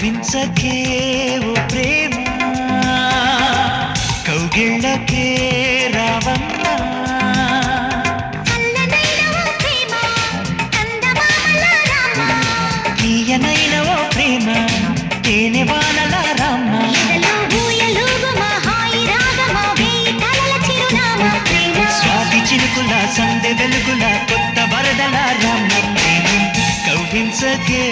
కవ్వించకే ఓ ప్రేమ కౌగిళ్ళకే రావమ్మా తీయనైన ఓ ప్రేమ తేనె వానల రామ్మ స్వాతి చినుకుల సందె వెలుగుల కొత్త వరదల రామ్మ కవ్వించకే